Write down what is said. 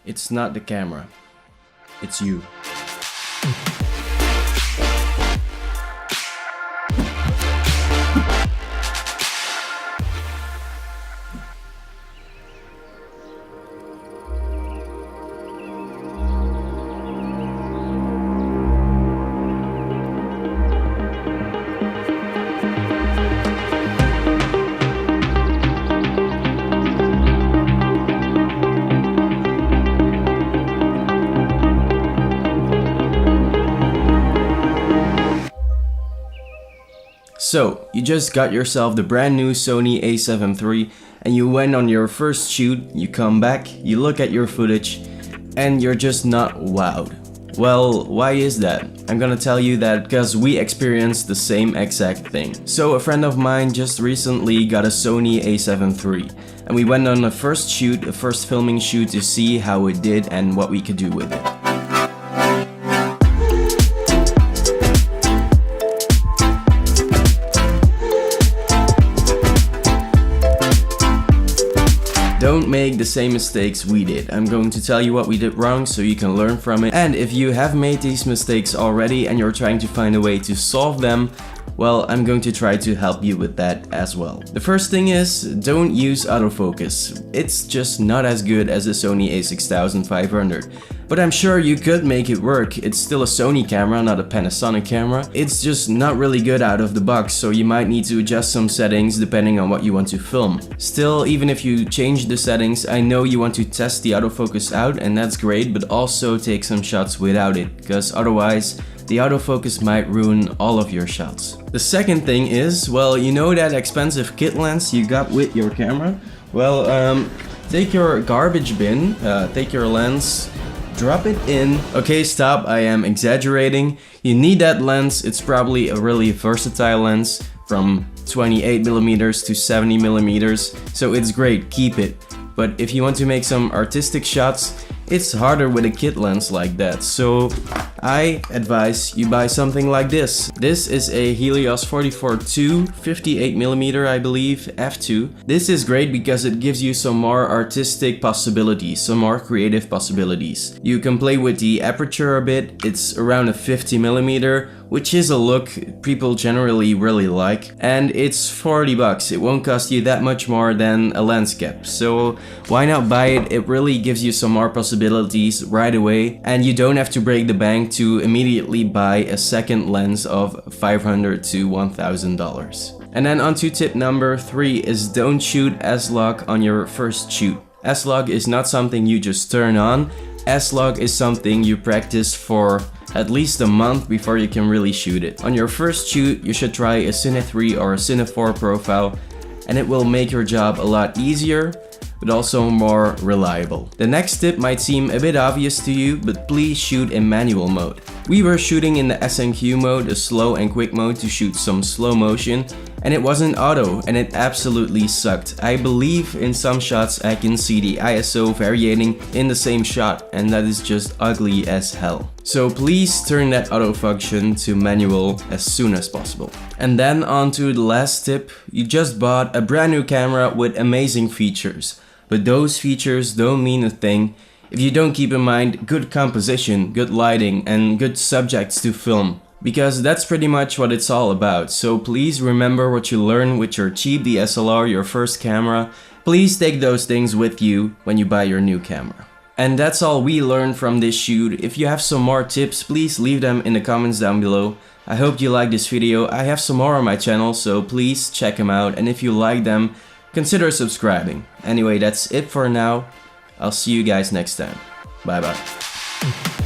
It's not the camera, it's you. So, you just got yourself the brand new Sony A7 III and you went on your first shoot, you come back, you look at your footage, and you're just not wowed. Well, why is that? I'm gonna tell you that because we experienced the same exact thing. So a friend of mine just recently got a Sony A7 III and we went on a first filming shoot to see how it did and what we could do with it. Don't make the same mistakes we did. I'm going to tell you what we did wrong so you can learn from it. And if you have made these mistakes already and you're trying to find a way to solve them, well, I'm going to try to help you with that as well. The first thing is, don't use autofocus. It's just not as good as the Sony a6500. But I'm sure you could make it work. It's still a Sony camera, not a Panasonic camera. It's just not really good out of the box, so you might need to adjust some settings depending on what you want to film. Still, even if you change the settings, I know you want to test the autofocus out, and that's great, but also take some shots without it, because otherwise the autofocus might ruin all of your shots. The second thing is, well, you know that expensive kit lens you got with your camera? Well, take your garbage bin, take your lens, drop it in. Okay, stop, I am exaggerating. You need that lens. It's probably a really versatile lens from 28mm to 70mm, so it's great, keep it. But if you want to make some artistic shots, it's harder with a kit lens like that, so I advise you buy something like this. This is a Helios 44-2, 58mm I believe, f2. This is great because it gives you some more artistic possibilities, some more creative possibilities. You can play with the aperture a bit. It's around a 50mm, which is a look people generally really like, and it's 40 bucks. It won't cost you that much more than a lens cap, so why not buy it? It really gives you some more possibilities right away, and you don't have to break the bank to immediately buy a second lens of $500 to $1,000. And then on to tip number 3 is don't shoot S-Log on your first shoot. S-Log is not something you just turn on. S-Log is something you practice for at least a month before you can really shoot it. On your first shoot, you should try a Cine 3 or a Cine 4 profile, and it will make your job a lot easier, but also more reliable. The next tip might seem a bit obvious to you, but please shoot in manual mode. We were shooting in the SNQ mode, a slow and quick mode to shoot some slow motion, and it wasn't auto, and it absolutely sucked. I believe in some shots I can see the ISO varying in the same shot, and that is just ugly as hell. So please turn that auto function to manual as soon as possible. And then on to the last tip. You just bought a brand new camera with amazing features, but those features don't mean a thing if you don't keep in mind good composition, good lighting, and good subjects to film. Because that's pretty much what it's all about. So please remember what you learned with your cheap DSLR, your first camera. Please take those things with you when you buy your new camera. And that's all we learned from this shoot. If you have some more tips, please leave them in the comments down below. I hope you liked this video. I have some more on my channel, so please check them out. And if you like them, consider subscribing. Anyway, that's it for now. I'll see you guys next time. Bye bye.